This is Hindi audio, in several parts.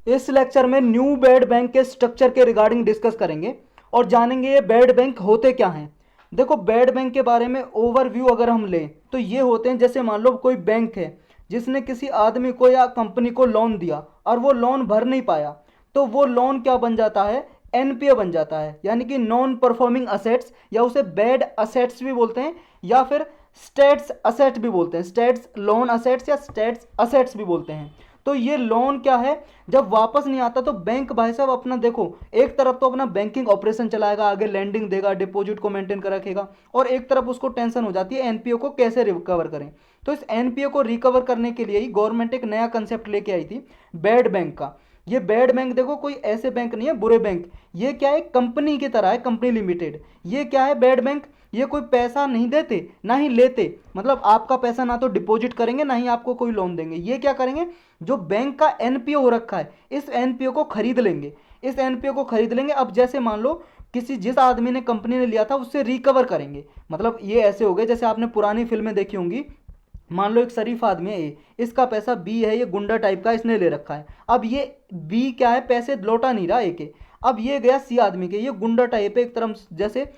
इस लेक्चर में न्यू बेड बैंक के स्ट्रक्चर के रिगार्डिंग डिस्कस करेंगे और जानेंगे ये बेड बैंक होते क्या हैं। देखो, बेड बैंक के बारे में ओवरव्यू अगर हम लें तो ये होते हैं, जैसे मान लो कोई बैंक है जिसने किसी आदमी को या कंपनी को लोन दिया और वो लोन भर नहीं पाया, तो वो लोन क्या बन जाता है, एनपीए बन जाता है, यानी कि नॉन परफॉर्मिंग असेट्स, या उसे बेड असेट्स भी बोलते हैं या फिर स्टेट्स असेट भी बोलते हैं, स्टेट्स लोन असेट्स या स्टेट्स असेट्स भी बोलते हैं। तो ये लोन क्या है, जब वापस नहीं आता तो बैंक भाई साहब अपना, देखो, एक तरफ तो अपना बैंकिंग ऑपरेशन चलाएगा, आगे लैंडिंग देगा, डिपॉजिट को मेंटेन कर रखेगा, और एक तरफ उसको टेंशन हो जाती है एनपीओ को कैसे रिकवर करें। तो इस एनपीओ को रिकवर करने के लिए ही गवर्नमेंट एक नया कंसेप्ट लेके आई थी, बेड बैंक का। ये बेड बैंक देखो कोई ऐसे बैंक नहीं है बुरे बैंक, ये क्या है, कंपनी की तरह है, कंपनी लिमिटेड। ये क्या है, बेड बैंक, ये कोई पैसा नहीं देते ना ही लेते, मतलब आपका पैसा ना तो डिपॉजिट करेंगे ना ही आपको कोई लोन देंगे। ये क्या करेंगे, जो बैंक का एनपीओ हो रखा है इस एनपीओ को खरीद लेंगे, इस एनपीओ को खरीद लेंगे। अब जैसे मान लो किसी जिस आदमी ने, कंपनी ने लिया था, उससे रिकवर करेंगे। मतलब ये ऐसे हो गए जैसे आपने पुरानी फिल्में देखी होंगी, मान लो एक शरीफ आदमी है ए, इसका पैसा बी है, ये गुंडा टाइप का, इसने ले रखा है। अब ये बी क्या है, पैसे लौटा नहीं रहा ए के, अब ये गया सी आदमी के, ये गुंडा टाइप है एक तरह जैसे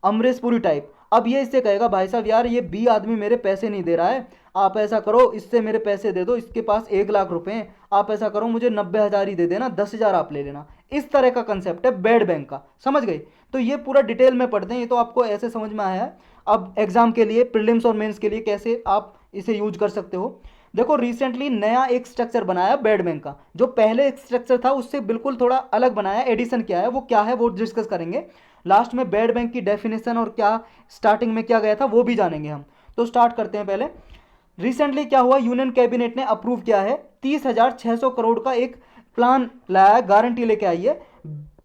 अमरीश पुरी टाइप। अब ये इससे कहेगा भाई साहब यार ये बी आदमी मेरे पैसे नहीं दे रहा है, आप ऐसा करो इससे मेरे पैसे दे दो, इसके पास 1 लाख रुपए हैं, आप ऐसा करो मुझे 90,000 ही दे देना, 10,000 आप ले लेना। इस तरह का कंसेप्ट है बेड बैंक का, समझ गए। तो ये पूरा डिटेल में पढ़ते हैं, ये तो आपको ऐसे समझ में आया है। अब एग्जाम के लिए, प्रीलिम्स और मेंस के लिए कैसे आप इसे यूज कर सकते हो। देखो, रिसेंटली नया एक स्ट्रक्चर बनाया बेड बैंक का, जो पहले एक स्ट्रक्चर था उससे बिल्कुल थोड़ा अलग बनाया, एडिशन किया है, वो क्या है वो डिस्कस करेंगे। लास्ट में बेड बैंक की डेफिनेशन और क्या स्टार्टिंग में क्या गया था वो भी जानेंगे हम। तो स्टार्ट करते हैं पहले। रिसेंटली क्या हुआ, यूनियन कैबिनेट ने अप्रूव किया है 30,600 करोड़ का एक प्लान लाया है, गारंटी लेके आई है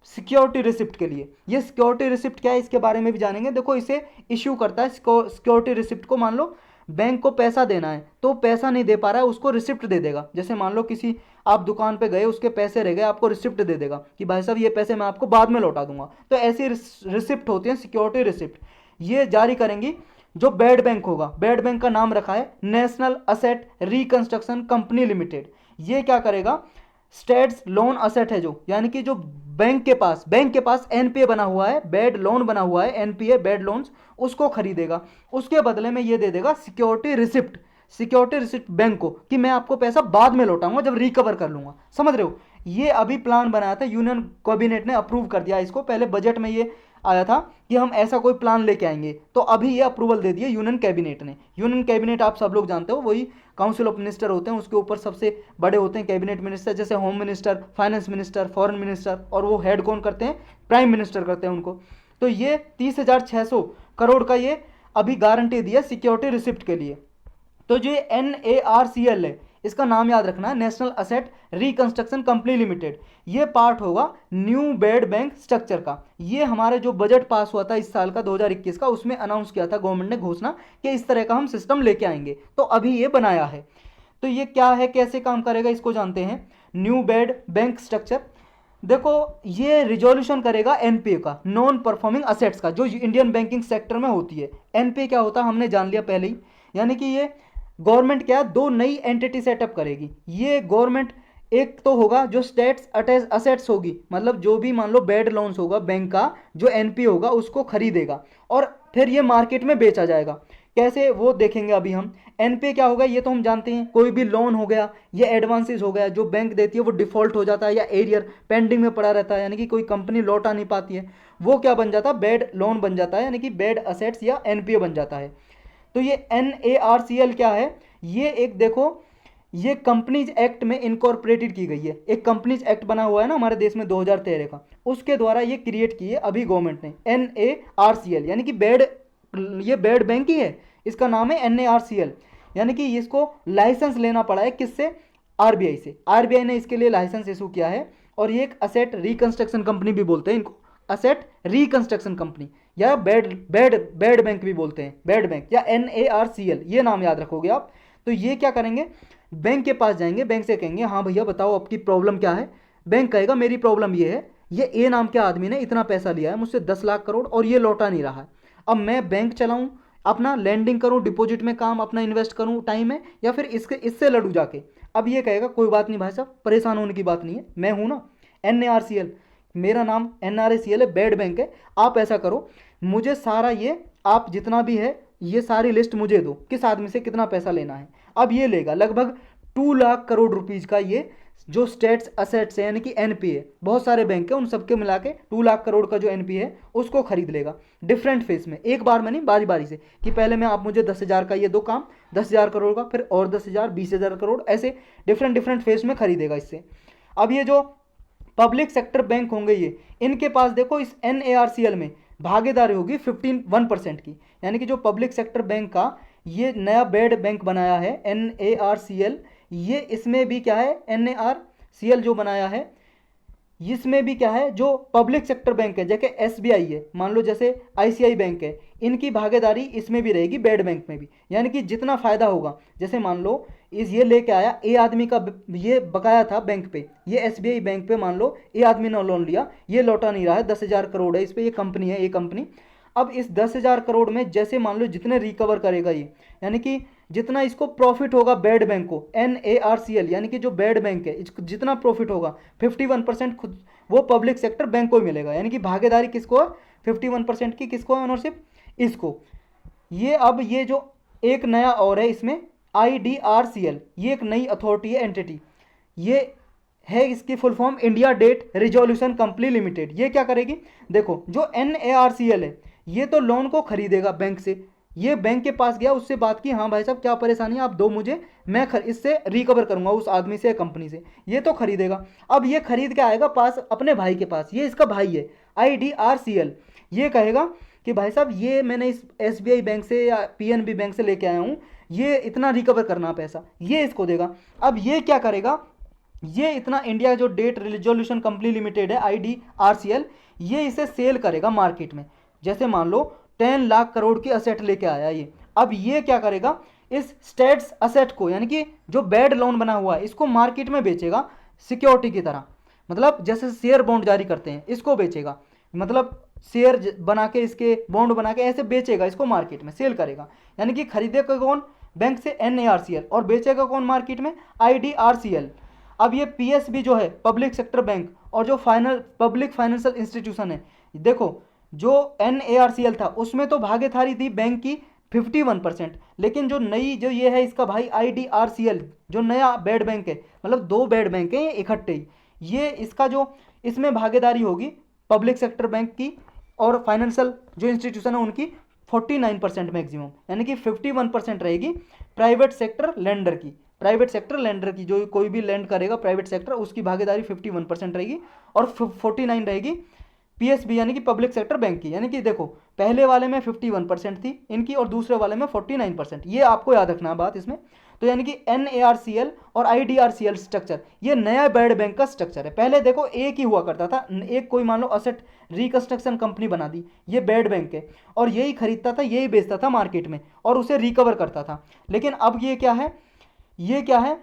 सिक्योरिटी रिसिप्ट के लिए। ये सिक्योरिटी रिसिप्ट क्या है इसके बारे में भी जानेंगे। देखो, इसे इश्यू करता है सिक्योरिटी रिसिप्ट को, मान लो बैंक को पैसा देना है तो पैसा नहीं दे पा रहा है, उसको रिसिप्ट दे देगा। जैसे मान लो किसी, आप दुकान पे गए, उसके पैसे रह गए, आपको रिसिप्ट दे देगा कि भाई साहब ये पैसे मैं आपको बाद में लौटा दूंगा। तो ऐसी रिसिप्ट होती है सिक्योरिटी रिसिप्ट, ये जारी करेंगी जो बेड बैंक होगा। बेड बैंक का नाम रखा है national asset reconstruction company limited. ये क्या करेगा, स्टेट्स लोन असेट है जो, यानी कि जो बैंक के पास एनपीए बना हुआ है, बेड लोन बना हुआ है, एनपीए बेड लोन्स, उसको खरीदेगा। उसके बदले में ये दे देगा security receipt, security receipt bank को, कि मैं आपको पैसा बाद में लौटाऊंगा जब रिकवर कर लूंगा। समझ रहे हो, ये अभी प्लान बनाया था, यूनियन कैबिनेट ने अप्रूव कर दिया इसको। पहले बजट में ये आया था कि हम ऐसा कोई प्लान लेके आएंगे, तो अभी ये अप्रूवल दे दिया यूनियन कैबिनेट ने। यूनियन कैबिनेट आप सब लोग जानते हो, वही काउंसिल ऑफ मिनिस्टर होते हैं, उसके ऊपर सबसे बड़े होते हैं कैबिनेट मिनिस्टर, जैसे home minister, finance minister, foreign minister, और वो हेड कौन करते हैं, प्राइम मिनिस्टर करते हैं उनको। तो ये 30,600 करोड़ का ये अभी गारंटी दिया सिक्योरिटी रिसिप्ट के लिए। तो जो NARCL है, इसका नाम याद रखना है, national asset reconstruction company limited. ये पार्ट होगा न्यू बेड बैंक स्ट्रक्चर का। ये हमारे जो बजट पास हुआ था इस साल का 2021 का, उसमें अनाउंस किया था गवर्नमेंट ने घोषणा कि इस तरह का हम सिस्टम लेके आएंगे, तो अभी ये बनाया है। तो ये क्या है, कैसे काम करेगा, इसको जानते हैं। न्यू बेड बैंक स्ट्रक्चर, देखो ये रिजोल्यूशन करेगा एनपीए का, नॉन परफॉर्मिंग असेट्स का, जो इंडियन बैंकिंग सेक्टर में होती है। एनपीए क्या होता है हमने जान लिया पहले ही, यानी कि ये गवर्नमेंट क्या, दो नई एंटिटी सेटअप करेगी। ये गवर्नमेंट, एक तो होगा जो स्टेट्स अटैच असेट्स होगी, मतलब जो भी मान लो बेड लोन्स होगा बैंक का, जो एनपीए होगा उसको खरीदेगा और फिर ये मार्केट में बेचा जाएगा। कैसे वो देखेंगे अभी हम। एनपीए क्या होगा ये तो हम जानते हैं, कोई भी लोन हो गया, ये एडवांसेस हो गया जो बैंक देती है, वो डिफॉल्ट हो जाता है या एरियर पेंडिंग में पड़ा रहता है, यानी कि कोई कंपनी लौटा नहीं पाती है, वो क्या बन जाता है, बेड लोन बन जाता है, यानी कि बेड असेट्स या एनपीए बन जाता है। तो ये NARCL क्या है, ये एक देखो, ये कंपनीज एक्ट में इनकॉर्पोरेटेड की गई है। एक कंपनीज एक्ट बना हुआ है ना हमारे देश में 2013 का, उसके द्वारा ये क्रिएट की है अभी गवर्नमेंट ने NARCL, यानी कि बेड, ये बेड बैंक ही है, इसका नाम है NARCL। यानी कि इसको लाइसेंस लेना पड़ा है किससे, आरबीआई से। आरबीआई ने इसके लिए लाइसेंस इशू किया है। और ये एक असेट रिकंस्ट्रक्शन कंपनी भी बोलते हैं इनको, असेट रिकंस्ट्रक्शन कंपनी, या बेड बेड बेड बैंक भी बोलते हैं, बेड बैंक या NARCL, ये नाम याद रखोगे आप। तो ये क्या करेंगे, बैंक के पास जाएंगे, बैंक से कहेंगे हाँ भैया बताओ आपकी प्रॉब्लम क्या है। बैंक कहेगा मेरी प्रॉब्लम ये है, ये ए नाम के आदमी ने इतना पैसा लिया है मुझसे 10 लाख करोड़ और ये लौटा नहीं रहा है। अब मैं बैंक चलाऊं, अपना लैंडिंग करूं, डिपॉजिट में काम अपना इन्वेस्ट करूं टाइम में, या फिर इससे लड़ूं जाके। अब ये कहेगा कोई बात नहीं भाई साहब, परेशान होने की बात नहीं है, मैं हूं ना NARCL, मेरा नाम NRACL है, बैड बैंक है। आप ऐसा करो, मुझे सारा ये आप जितना भी है ये सारी लिस्ट मुझे दो, किस आदमी से कितना पैसा लेना है। अब ये लेगा लगभग 2 लाख करोड़ रुपीज़ का ये जो स्टेट्स असेट्स है यानी कि NPA, बहुत सारे बैंक है उन सबके मिला के 2 लाख करोड़ का जो NPA है उसको खरीद लेगा डिफरेंट फेज में, एक बार में नहीं, बारी बारी से, कि पहले मैं आप मुझे 10,000 का ये दो काम, 10,000 करोड़ का, फिर और 10,000, 20,000 करोड़, ऐसे डिफरेंट फेज में खरीदेगा इससे। अब ये जो पब्लिक सेक्टर बैंक होंगे ये, इनके पास देखो इस NARCL में भागीदारी होगी 1% की, यानी कि जो पब्लिक सेक्टर बैंक का ये नया बेड बैंक बनाया है NARCL, ये इसमें भी क्या है, NARCL जो बनाया है इसमें भी क्या है, जो पब्लिक सेक्टर बैंक है जैसे SBI है, मान लो जैसे ICI बैंक है, इनकी भागीदारी इसमें भी रहेगी बेड बैंक में भी। यानी कि जितना फायदा होगा, जैसे मान लो इस ये लेके आया ए आदमी का ये बकाया था बैंक पे, ये SBI बैंक पे मान लो ए आदमी ने लोन लिया, ये लौटा नहीं रहा है, 10,000 करोड़ है इस पे, ये कंपनी है, ये कंपनी। अब इस 10,000 करोड़ में जैसे मान लो जितने रिकवर करेगा ये, यानी कि जितना इसको प्रॉफिट होगा बेड बैंक को NARCL, यानी कि जो बेड बैंक है इसको जितना प्रॉफिट होगा 51% खुद वो पब्लिक सेक्टर बैंक को मिलेगा। यानी कि भागीदारी किसको है, 51% की किसको है ओनरशिप, इसको। ये अब ये जो एक नया और है इसमें IDRCL, ये एक नई अथॉरिटी है, एंटिटी, ये है इसकी full form India debt resolution company limited. ये क्या करेगी, देखो जो NARCL है ये तो लोन को खरीदेगा बैंक से, ये बैंक के पास गया, उससे बात की, हाँ भाई साहब क्या परेशानी है आप दो मुझे, मैं इससे रिकवर करूंगा उस आदमी से, कंपनी से, ये तो खरीदेगा। अब ये खरीद के आएगा पास अपने भाई के पास, ये इसका भाई है IDRCL, ये कहेगा कि भाई साहब ये मैंने इस SBI बैंक से या PNB बैंक से लेके आया हूँ, ये इतना रिकवर करना पैसा, ये इसको देगा। अब ये क्या करेगा, ये इतना इंडिया जो डेट रिजोल्यूशन कंपनी लिमिटेड है IDRCL, ये इसे सेल करेगा मार्केट में। जैसे मान लो 10 लाख करोड़ की असेट लेके आया ये, अब ये क्या करेगा, इस स्टेट्स असेट को, यानी कि जो बेड लोन बना हुआ है इसको मार्केट में बेचेगा सिक्योरिटी की तरह, मतलब जैसे शेयर बॉन्ड जारी करते हैं इसको बेचेगा, मतलब शेयर बना के इसके बॉन्ड बना के ऐसे बेचेगा, इसको मार्केट में सेल करेगा। यानी कि खरीदेगा कौन, बैंक से NARCL, और बेचेगा कौन मार्केट में, IDRCL। अब ये PSB जो है पब्लिक सेक्टर बैंक, और जो पब्लिक फाइनेंशियल इंस्टीट्यूशन है, देखो जो NARCL था उसमें तो भागीदारी थी बैंक की 51%, लेकिन जो नई जो ये है इसका भाई IDRCL, जो नया बेड बैंक है, मतलब दो बेड बैंक है ये इकट्ठे ही, ये इसका जो इसमें भागीदारी होगी पब्लिक सेक्टर बैंक की और फाइनेंशियल जो इंस्टीट्यूशन है उनकी 49% मैक्सिमम, यानी कि 51% रहेगी प्राइवेट सेक्टर लेंडर की, प्राइवेट सेक्टर लेंडर की, जो कोई भी लैंड करेगा प्राइवेट सेक्टर उसकी भागीदारी 51% रहेगी, और 49 रहेगी PSB यानी कि पब्लिक सेक्टर बैंक की। यानी कि देखो पहले वाले में 51% थी इनकी और दूसरे वाले में 49%, ये आपको याद रखना है बात इसमें। तो यानी कि NARCL और IDRCL स्ट्रक्चर ये नया बेड बैंक का स्ट्रक्चर है। पहले देखो एक ही हुआ करता था, एक कोई मान लो असेट रिकंस्ट्रक्शन कंपनी बना दी, ये बेड बैंक है, और यही खरीदता था यही बेचता था मार्केट में और उसे रिकवर करता था। लेकिन अब ये क्या है, ये क्या है,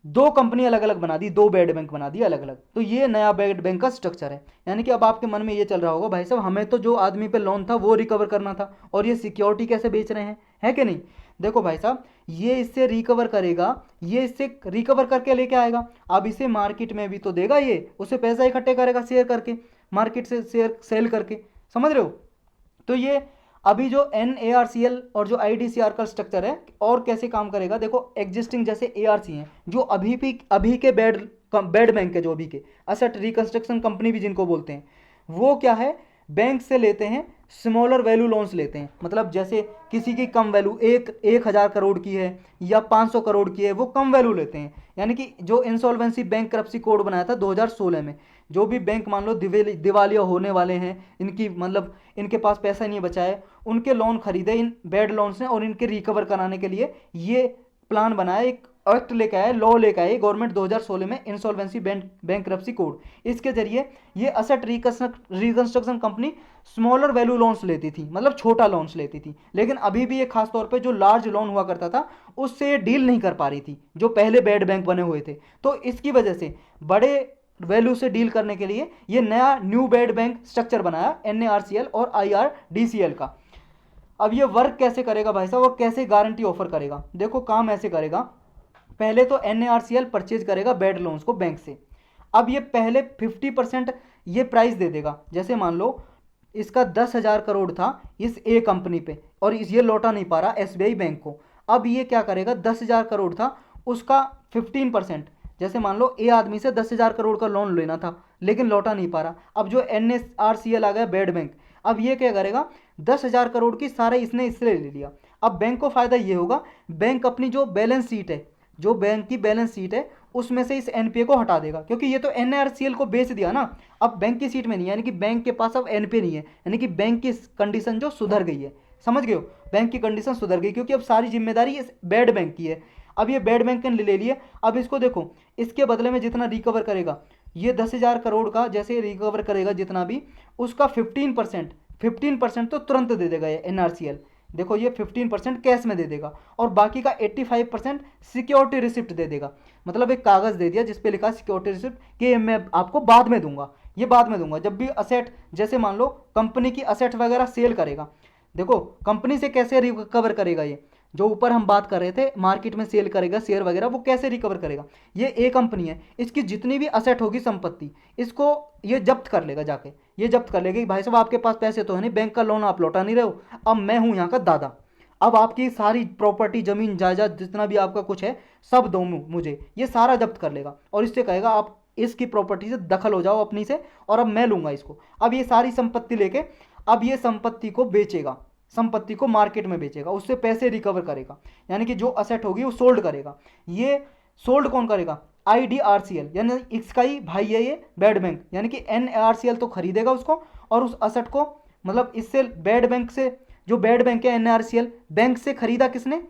दो कंपनी अलग अलग बना दी, दो बेड बैंक बना दी अलग अलग, तो ये नया बेड बैंक का स्ट्रक्चर है। यानी कि अब आपके मन में ये चल रहा होगा भाई साहब हमें तो जो आदमी पे लोन था वो रिकवर करना था, और ये सिक्योरिटी कैसे बेच रहे हैं, है कि नहीं। देखो भाई साहब ये इससे रिकवर करेगा, ये इससे रिकवर करके लेके आएगा, अब इसे मार्केट में भी तो देगा, ये उसे पैसा इकट्ठे करेगा शेयर करके, मार्केट से शेयर सेल करके, समझ रहे हो। तो ये अभी जो NARCL और जो IDCR का स्ट्रक्चर है और कैसे काम करेगा, देखो एग्जिस्टिंग जैसे ARC हैं जो अभी के बेड बैंक है, जो अभी के असेट रिकंस्ट्रक्शन कंपनी भी जिनको बोलते हैं, वो क्या है बैंक से लेते हैं स्मॉलर वैल्यू लोन्स लेते हैं, मतलब जैसे किसी की कम वैल्यू 1,000 करोड़ की है या 500 करोड़ की है, वो कम वैल्यू लेते हैं। यानी कि जो इंसॉल्वेंसी बैंक करप्सी कोड बनाया था 2016 में, जो भी बैंक मान लो दिवालिया होने वाले हैं, इनकी मतलब इनके पास पैसा नहीं बचा है, उनके लोन खरीदे इन बेड लोन्स ने, और इनके रिकवर कराने के लिए ये प्लान बनाया, एक एक्ट लेके आए, लॉ लेके आए गवर्नमेंट 2016 में, इंसॉल्वेंसी बैंकरप्सी कोड। इसके जरिए ये asset reconstruction company smaller value loans लेती थी, मतलब छोटा लोन्स लेती थी, लेकिन अभी भी ये खास तौर पे जो लार्ज लोन हुआ करता था उससे डील नहीं कर पा रही थी जो पहले बेड बैंक बने हुए थे। तो इसकी वजह से बड़े वैल्यू से डील करने के लिए ये नया न्यू बेड बैंक स्ट्रक्चर बनाया NARCL और IRDCL का। अब ये वर्क कैसे करेगा भाई साहब, और कैसे गारंटी ऑफर करेगा? देखो काम ऐसे करेगा, पहले तो NARCL परचेज करेगा बेड लोन्स को बैंक से। अब ये पहले 50% ये प्राइस दे देगा। जैसे मान लो इसका 10,000 करोड़ था इस ए कंपनी पे, और ये लौटा नहीं पा रहा SBI बैंक को। अब ये क्या करेगा, 10,000 करोड़ था उसका 15%, जैसे मान लो ए आदमी से 10,000 करोड़ का लोन लेना था लेकिन लौटा नहीं पा रहा। अब जो NARCL आ गया बेड बैंक, अब ये क्या करेगा, 10,000 करोड़ की सारे इसने इससे ले लिया। अब बैंक को फायदा ये होगा, बैंक अपनी जो बैलेंस शीट है, जो बैंक की बैलेंस शीट है उसमें से इस NPA को हटा देगा, क्योंकि ये तो NARCL को बेच दिया ना, अब बैंक की सीट में नहीं है, यानी कि बैंक के पास अब NPA नहीं है, यानी कि बैंक की कंडीशन जो सुधर गई है। समझ गए हो, बैंक की कंडीशन सुधर गई, क्योंकि अब सारी जिम्मेदारी इस बेड बैंक की है। अब ये बेड बैंक ने ले लिए। अब इसको देखो, इसके बदले में जितना रिकवर करेगा, ये 10,000 करोड़ का जैसे रिकवर करेगा जितना भी, उसका 15% तो तुरंत दे देगा ये NARCL। देखो ये 15% कैश में दे देगा, और बाकी का 85% सिक्योरिटी रिसिप्ट दे देगा। मतलब एक कागज़ दे दिया जिस पे लिखा सिक्योरिटी रिसिप्ट कि मैं आपको बाद में दूंगा, ये बाद में दूंगा। जब भी असेट, जैसे मान लो कंपनी की असेट वगैरह सेल करेगा, देखो कंपनी से कैसे रिकवर करेगा, ये जो ऊपर हम बात कर रहे थे मार्केट में सेल करेगा शेयर वगैरह, वो कैसे रिकवर करेगा? ये ए कंपनी है, इसकी जितनी भी असेट होगी संपत्ति, इसको ये जब्त कर लेगा जाके। ये जब्त कर लेगा कि भाई साहब आपके पास पैसे तो है नहीं, बैंक का लोन आप लौटा नहीं रहे हो, अब मैं हूं यहाँ का दादा, अब आपकी सारी प्रॉपर्टी जमीन जायदाद जितना भी आपका कुछ है सब दो मुझे, ये सारा जब्त कर लेगा। और इससे कहेगा आप इसकी प्रॉपर्टी से दखल हो जाओ अपनी से, और अब मैं लूंगा इसको। अब ये सारी संपत्ति लेके, अब ये संपत्ति को बेचेगा, संपत्ति को मार्केट में बेचेगा, उससे पैसे रिकवर करेगा, यानी कि जो असेट होगी वो सोल्ड करेगा। ये सोल्ड कौन करेगा? IDRCL, यानी इसका ही भाई है ये बेड बैंक, यानी कि NARCL तो खरीदेगा उसको, और उस असेट को, मतलब इससे बेड बैंक से, जो बेड बैंक है NARCL बैंक से खरीदा किसने,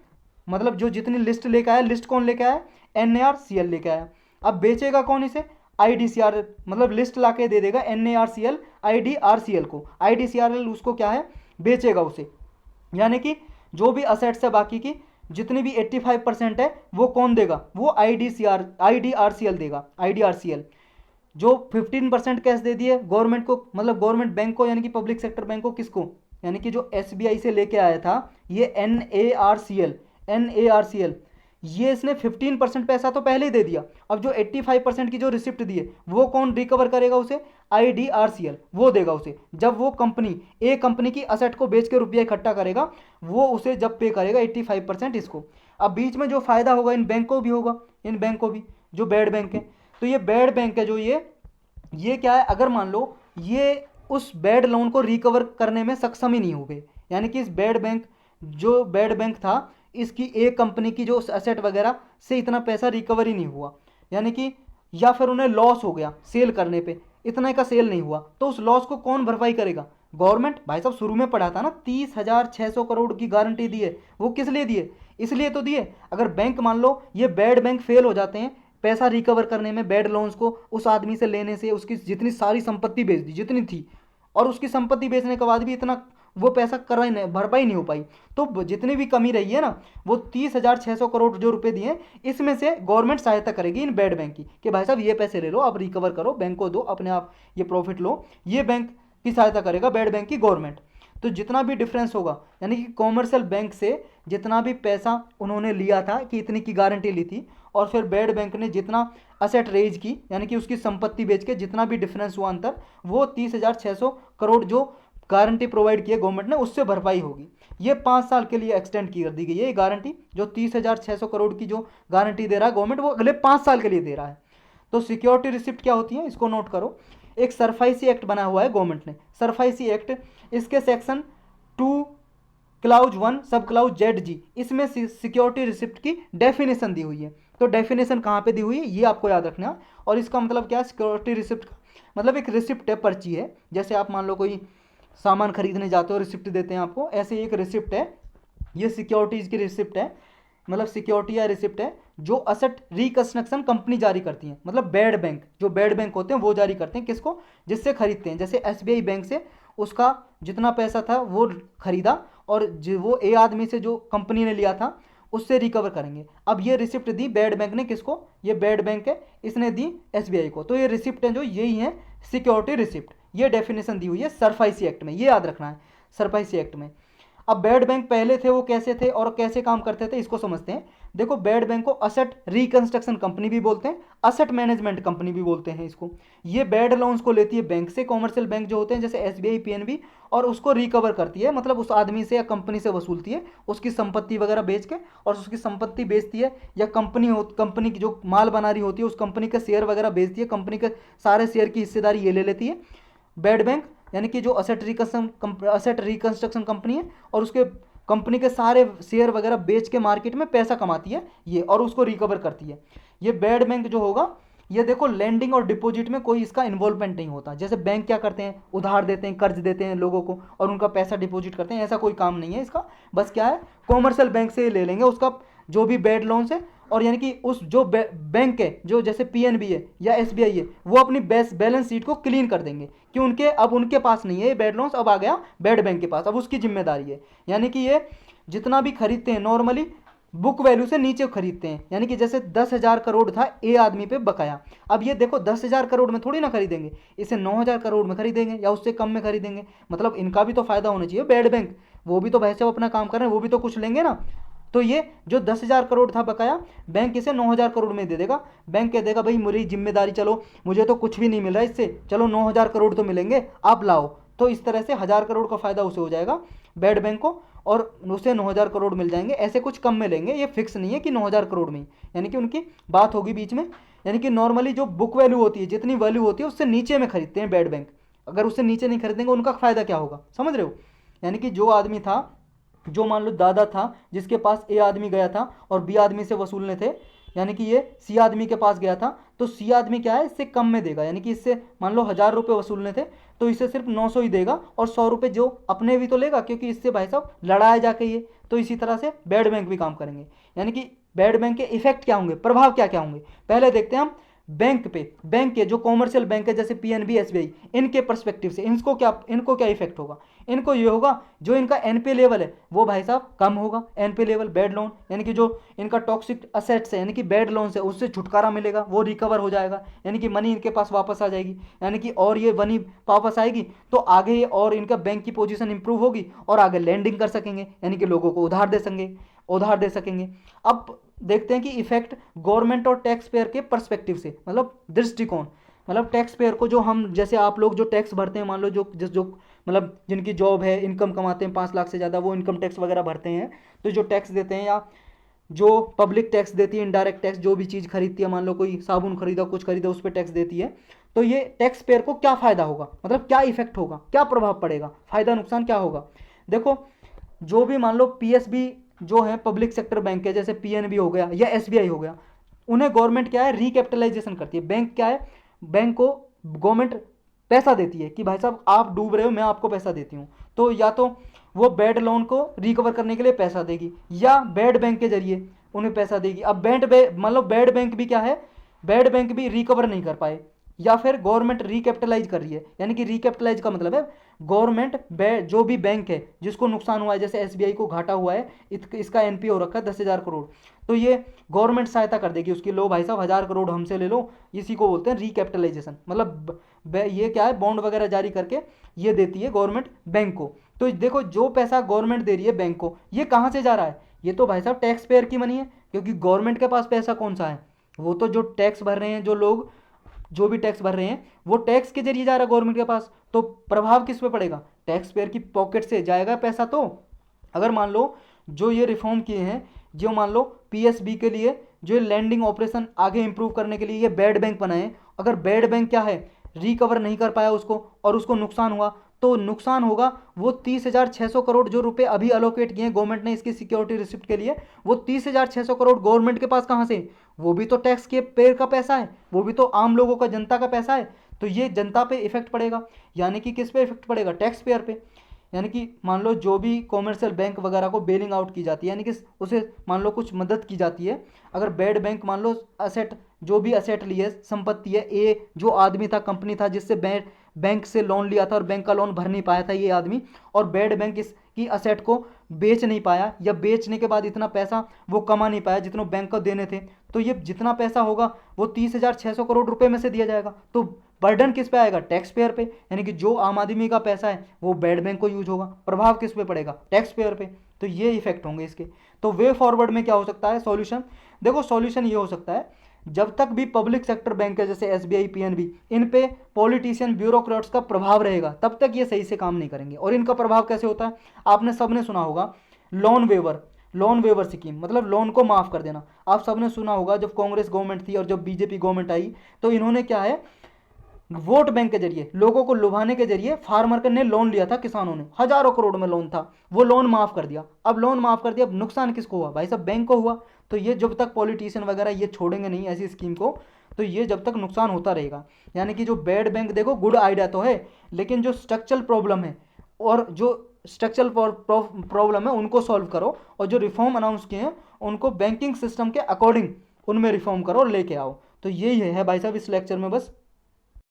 मतलब जो जितनी लिस्ट लेके आया, लिस्ट कौन लेके आया? NARCL लेके आया। अब बेचेगा कौन इसे? IDCR, मतलब लिस्ट ला के दे देगा NARCL IDRCL को, IDCRL उसको क्या है, बेचेगा उसे। यानी कि जो भी असेट्स है बाकी की जितनी भी 85% है वो कौन देगा? वो IDRCL देगा। IDRCL जो 15% कैश दे दिए गवर्नमेंट को, मतलब गवर्नमेंट बैंक को, यानी कि पब्लिक सेक्टर बैंक को, किसको? यानी कि जो SBI से लेके आया था ये NARCL, ये इसने 15% पैसा तो पहले ही दे दिया। अब जो 85% की जो रिसिप्ट दिए वो कौन रिकवर करेगा उसे? IDRCL वो देगा उसे। जब वो कंपनी की असेट को बेच के रुपया इकट्ठा करेगा, वो उसे जब पे करेगा 85% इसको। अब बीच में जो फायदा होगा इन बैंक को भी होगा, इन बैंक को भी, जो बेड बैंक है। तो ये बेड बैंक है जो ये क्या है, अगर मान लो ये उस बेड लोन को रिकवर करने में सक्षम ही नहीं हो गए, यानी कि इस बेड बैंक, जो बेड बैंक था, इसकी एक कंपनी की जो असेट वगैरह से इतना पैसा रिकवर ही नहीं हुआ, यानी कि या फिर उन्हें लॉस हो गया सेल करने पे, इतना का सेल नहीं हुआ, तो उस लॉस को कौन भरपाई करेगा? गवर्नमेंट। भाई साहब शुरू में पढ़ा था ना, 30,600 करोड़ की गारंटी दी है, वो किस लिए दिए? इसलिए तो दिए, अगर बैंक मान लो ये बेड बैंक फेल हो जाते हैं पैसा रिकवर करने में, बेड लोन्स को उस आदमी से लेने से, उसकी जितनी सारी संपत्ति बेच दी जितनी थी, और उसकी संपत्ति बेचने के बाद भी इतना वो पैसा कर ही नहीं, भरपाई नहीं हो पाई, तो जितनी भी कमी रही है ना, वो 30,600 करोड़ जो रुपए दिए, इसमें से गवर्नमेंट सहायता करेगी इन बेड बैंक की, कि भाई साहब ये पैसे ले लो, आप रिकवर करो, बैंक को दो, अपने आप ये प्रॉफिट लो, ये बैंक की सहायता करेगा बेड बैंक की गवर्नमेंट। तो जितना भी डिफरेंस होगा, यानी कि कॉमर्शियल बैंक से जितना भी पैसा उन्होंने लिया था कि इतनी की गारंटी ली थी, और फिर बेड बैंक ने जितना असेट रेज की, यानी कि उसकी संपत्ति बेच के जितना भी डिफरेंस हुआ अंतर, वो 30,600 करोड़ जो गारंटी प्रोवाइड की है गवर्नमेंट ने, उससे भरपाई होगी। ये 5 साल के लिए एक्सटेंड की कर दी गई है ये गारंटी, जो 30,600 करोड़ की जो गारंटी दे रहा है गवर्नमेंट, वो अगले 5 साल के लिए दे रहा है। तो सिक्योरिटी रिसिप्ट क्या होती है, इसको नोट करो। एक सरफाइसी एक्ट बना हुआ है गवर्नमेंट ने, सरफाइसी एक्ट, इसके सेक्शन 2 क्लाउज 1 सब क्लाउज ZG, इसमें सिक्योरिटी रिसिप्ट की डेफिनेशन दी हुई है। तो डेफिनेशन कहाँ पे दी हुई है ये आपको याद रखना। और इसका मतलब क्या है, सिक्योरिटी रिसिप्ट मतलब एक रिसिप्ट है, पर्ची है, जैसे आप मान लो कोई सामान खरीदने जाते हो, रिसिप्ट देते हैं आपको, ऐसे एक रिसिप्ट है, ये सिक्योरिटीज की रिसिप्ट है, मतलब सिक्योरिटी या रिसिप्ट है जो असेट रिकंस्ट्रक्शन कंपनी जारी करती है, मतलब बेड बैंक, जो बेड बैंक होते हैं वो जारी करते हैं, किसको? जिससे खरीदते हैं, जैसे SBI बैंक से उसका जितना पैसा था वो खरीदा, और जो वो ए आदमी से जो कंपनी ने लिया था उससे रिकवर करेंगे। अब ये रिसिप्ट दी बेड बैंक ने, किसको? ये बेड बैंक है, इसने दी SBI को। तो ये रिसिप्ट है जो यही है सिक्योरिटी रिसिप्ट, ये डेफिनेशन दी हुई है सरफाइसी एक्ट में, ये याद रखना है सरफाइसी एक्ट में। अब बैड बैंक पहले थे वो कैसे थे और कैसे काम करते थे इसको समझते हैं। देखो बैड बैंक को असेट रिकंस्ट्रक्शन कंपनी भी बोलते हैं, असेट मैनेजमेंट कंपनी भी बोलते हैं इसको। ये बैड लोन्स को लेती है बैंक से, कॉमर्शियल बैंक जो होते हैं जैसे एसबीआई पीएनबी, और उसको रिकवर करती है, मतलब उस आदमी से या कंपनी से वसूलती है उसकी संपत्ति वगैरह बेच के, और उसकी संपत्ति बेचती है, या कंपनी की जो माल बना रही होती है उस कंपनी के शेयर वगैरह बेचती है, कंपनी के सारे शेयर की हिस्सेदारी ये ले लेती है बैड बैंक, यानी कि जो असेट रिकंस्ट्रक्शन कंपनी है, और उसके कंपनी के सारे शेयर वगैरह बेच के मार्केट में पैसा कमाती है ये, और उसको रिकवर करती है। ये बैड बैंक जो होगा, ये देखो लैंडिंग और डिपॉजिट में कोई इसका इन्वॉल्वमेंट नहीं होता। जैसे बैंक क्या करते हैं, उधार देते हैं, कर्ज देते हैं लोगों को और उनका पैसा डिपॉजिट करते हैं, ऐसा कोई काम नहीं है इसका। बस क्या है, कॉमर्शियल बैंक से ले लेंगे उसका जो भी बैड लोन्स है, और यानी कि उस जो बैंक है जो जैसे पीएनबी है या एसबीआई है, वो अपनी बैलेंस शीट को क्लीन कर देंगे कि उनके पास नहीं है ये बैड लोन्स, अब आ गया बैड बैंक के पास, अब उसकी जिम्मेदारी है। यानी कि ये जितना भी खरीदते हैं नॉर्मली बुक वैल्यू से नीचे खरीदते हैं, यानी कि जैसे 10,000 करोड़ था ए आदमी पे बकाया, अब ये देखो 10,000 करोड़ में थोड़ी ना खरीदेंगे, इसे 9,000 करोड़ में खरीदेंगे या उससे कम में खरीदेंगे, मतलब इनका भी तो फायदा होना चाहिए। बैड बैंक वो भी तो भाई साहब अपना काम कर रहे हैं, वो भी तो कुछ लेंगे ना। तो ये जो 10,000 करोड़ था बकाया, बैंक इसे 9,000 करोड़ में दे देगा। बैंक कह देगा भाई मेरी जिम्मेदारी, चलो मुझे तो कुछ भी नहीं मिल रहा इससे, चलो 9,000 करोड़ तो मिलेंगे, आप लाओ। तो इस तरह से 1,000 करोड़ का फायदा उसे हो जाएगा बैड बैंक को, और उसे 9,000 करोड़ मिल जाएंगे। ऐसे कुछ कम में लेंगे, ये फिक्स नहीं है कि 9,000 करोड़ में ही, यानी कि उनकी बात होगी बीच में। यानी कि नॉर्मली जो बुक वैल्यू होती है, जितनी वैल्यू होती है उससे नीचे में खरीदते हैं बैड बैंक। अगर उससे नीचे नहीं खरीदेंगे उनका फायदा क्या होगा, समझ रहे हो। यानी कि जो आदमी था, जो मान लो दादा था जिसके पास ए आदमी गया था और बी आदमी से वसूलने थे, यानी कि ये सी आदमी के पास गया था, तो सी आदमी क्या है इससे कम में देगा, यानी कि इससे मान लो 1,000 रुपये वसूलने थे तो इसे सिर्फ 900 ही देगा, और 100 रुपये जो अपने भी तो लेगा क्योंकि इससे भाई साहब लड़ाया जाके ये। तो इसी तरह से बैड बैंक भी काम करेंगे। यानी कि बैड बैंक के इफेक्ट क्या होंगे, प्रभाव क्या क्या होंगे, पहले देखते हैं हम बैंक पे। बैंक के जो कॉमर्शियल बैंक है जैसे पीएनबी एसबीआई, इनके परस्पेक्टिव से इनको क्या इफेक्ट होगा। इनको ये होगा जो इनका एनपी लेवल है वो भाई साहब कम होगा। एनपी लेवल बैड लोन, यानी कि जो इनका टॉक्सिक असेट्स है यानी कि बैड लोन से उससे छुटकारा मिलेगा, वो रिकवर हो जाएगा, यानी कि मनी इनके पास वापस आ जाएगी, यानी कि और ये मनी वापस आएगी तो आगे ये और इनका बैंक की पोजीशन इंप्रूव होगी और आगे लैंडिंग कर सकेंगे, यानी कि लोगों को उधार दे सकेंगे। अब देखते हैं कि इफेक्ट गवर्नमेंट और टैक्स पेयर के पर्सपेक्टिव से, मतलब दृष्टिकोण, मतलब टैक्स पेयर को, जो हम जैसे आप लोग जो टैक्स भरते हैं, मान लो जो मतलब जिनकी जॉब है, इनकम कमाते हैं 5 लाख से ज़्यादा, वो इनकम टैक्स वगैरह भरते हैं, तो जो टैक्स देते हैं, या जो पब्लिक टैक्स देती है, इनडायरेक्ट टैक्स, जो भी चीज़ खरीदती है, मान लो कोई साबुन खरीदा, कुछ खरीदा, उस पर टैक्स देती है, तो ये टैक्स पेयर को क्या फ़ायदा होगा, मतलब क्या इफेक्ट होगा, क्या प्रभाव पड़ेगा, फ़ायदा नुकसान क्या होगा। देखो जो भी मान लो पीएसबी जो है पब्लिक सेक्टर बैंक है, जैसे पीएनबी हो गया या एसबीआई हो गया, उन्हें गवर्नमेंट क्या है रिकैपिटलाइजेशन करती है। बैंक क्या है, बैंक को गवर्नमेंट पैसा देती है कि भाई साहब आप डूब रहे हो, मैं आपको पैसा देती हूँ, तो या तो वो बैड लोन को रिकवर करने के लिए पैसा देगी या बैड बैंक के जरिए उन्हें पैसा देगी। अब मतलब बैड बैंक भी क्या है, बैड बैंक भी रिकवर नहीं कर पाए, या फिर गवर्नमेंट रिकैपिटलाइज कर रही है, यानी कि रिकैपिटलाइज का मतलब है गवर्नमेंट जो भी बैंक है जिसको नुकसान हुआ है, जैसे एसबीआई को घाटा हुआ है, इसका एनपीए हो रखा है 10,000 करोड़, तो ये गवर्नमेंट सहायता कर देगी उसकी, लो भाई साहब 1,000 करोड़ हमसे ले लो, इसी को बोलते हैं रिकैपिटलाइजेशन। मतलब ये क्या है, बॉन्ड वगैरह जारी करके ये देती है गवर्नमेंट बैंक को। तो देखो जो पैसा गवर्नमेंट दे रही है बैंक को, ये कहाँ से जा रहा है, ये तो भाई साहब टैक्स पेयर की मनी है, क्योंकि गवर्नमेंट के पास पैसा कौन सा है, वो तो जो टैक्स भर रहे हैं, जो लोग जो भी टैक्स भर रहे हैं वो टैक्स के जरिए जा रहा है गवर्नमेंट के पास। तो प्रभाव किस पे पड़ेगा, टैक्स पेयर की पॉकेट से जाएगा पैसा। तो अगर मान लो जो ये रिफॉर्म किए हैं, जो मान लो पीएसबी के लिए जो लैंडिंग ऑपरेशन आगे इंप्रूव करने के लिए ये बैड बैंक बनाए, अगर बैड बैंक क्या है रिकवर नहीं कर पाया उसको और उसको नुकसान हुआ, तो नुकसान होगा वो 30,600 करोड़ जो रुपए अभी अलोकेट किए हैं गवर्नमेंट ने इसकी सिक्योरिटी रिसिप्ट के लिए, वो 30,600 करोड़ गवर्नमेंट के पास कहाँ से, वो भी तो टैक्स के पेयर का पैसा है, वो भी तो आम लोगों का, जनता का पैसा है, तो ये जनता पे इफेक्ट पड़ेगा। यानी कि किस पे इफेक्ट पड़ेगा, टैक्स पेयर पे। यानी कि मान लो जो भी कॉमर्शियल बैंक वगैरह को बेलिंग आउट की जाती है, यानी कि उसे मान लो कुछ मदद की जाती है, अगर बैड बैंक मान लो असेट, जो भी असेट लिए संपत्ति है, ए जो आदमी था, कंपनी था जिससे बैंक से लोन लिया था और बैंक का लोन भर नहीं पाया था ये आदमी, और बैड बैंक इसकी असेट को बेच नहीं पाया, या बेचने के बाद इतना पैसा वो कमा नहीं पाया जितना बैंक को देने थे, तो ये जितना पैसा होगा वो 30,600 करोड़ रुपए में से दिया जाएगा। तो बर्डन किस पे आएगा? टैक्स पेयर पे, यानी कि जो आम आदमी का पैसा है वो बैड बैंक को यूज होगा, प्रभाव किस पे पड़ेगा? टैक्स पेयर पे। तो ये इफेक्ट होंगे इसके। तो वे फॉरवर्ड में क्या हो सकता है सॉल्यूशन? देखो सॉल्यूशन ये हो सकता है, जब तक भी पब्लिक सेक्टर बैंक है जैसे एसबीआई, पीएनबी, इन पे पॉलिटिशियन ब्यूरोक्रेट्स का प्रभाव रहेगा, तब तक ये सही से काम नहीं करेंगे। और इनका प्रभाव कैसे होता है? आपने सबने सुना होगा loan waiver, loan waiver scheme, मतलब लोन को माफ कर देना। आप सबने सुना होगा जब कांग्रेस गवर्नमेंट थी और जब बीजेपी गवर्नमेंट आई, तो इन्होंने क्या है, वोट बैंक के जरिए, लोगों को लुभाने के जरिए फार्मर ने लोन लिया था, किसानों ने हजारों करोड़ में लोन था, वो लोन माफ कर दिया। अब लोन माफ कर दिया, अब नुकसान किसको हुआ भाई साहब? बैंक को हुआ। तो ये जब तक पॉलिटिशियन वगैरह ये छोड़ेंगे नहीं ऐसी स्कीम को, तो ये जब तक नुकसान होता रहेगा। यानी कि जो बैड बैंक, देखो गुड आइडिया तो है, लेकिन जो स्ट्रक्चरल प्रॉब्लम है और जो स्ट्रक्चरल प्रॉब्लम है उनको सॉल्व करो, और जो रिफॉर्म अनाउंस किए हैं उनको बैंकिंग सिस्टम के अकॉर्डिंग उनमें रिफॉर्म करो और लेके आओ। तो यही है भाई साहब इस लेक्चर में बस